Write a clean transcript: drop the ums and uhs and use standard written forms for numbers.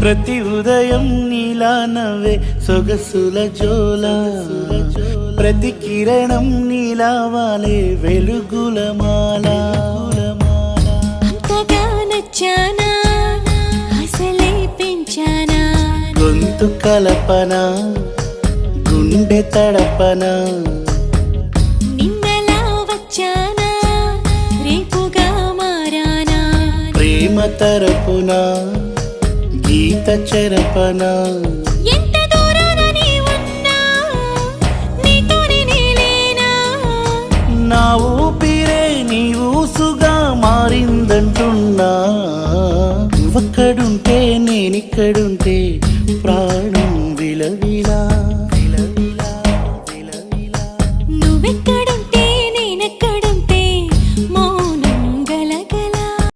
ప్రతి ఉదయం నీలా నవ్వే సొగసుల జోల, ప్రతి కిరణం నీలా వాలే వెలుగుల మాల. అంతగా నచ్చానా అసలే పెంచానా, గొంతు కలపన గుండె తడపన, నిన్నలా వచ్చానా రేపుగా మారానా, ప్రేమ తరపున గీత చెరపన. ఎంత దూరాన నీ ఉన్నా నీతోనే నేలేనా, నా ఊపిరే నీ ఊసుగా మారిందంటున్నా. నువ్వక్కడుంటే నేనిక్కడుంటే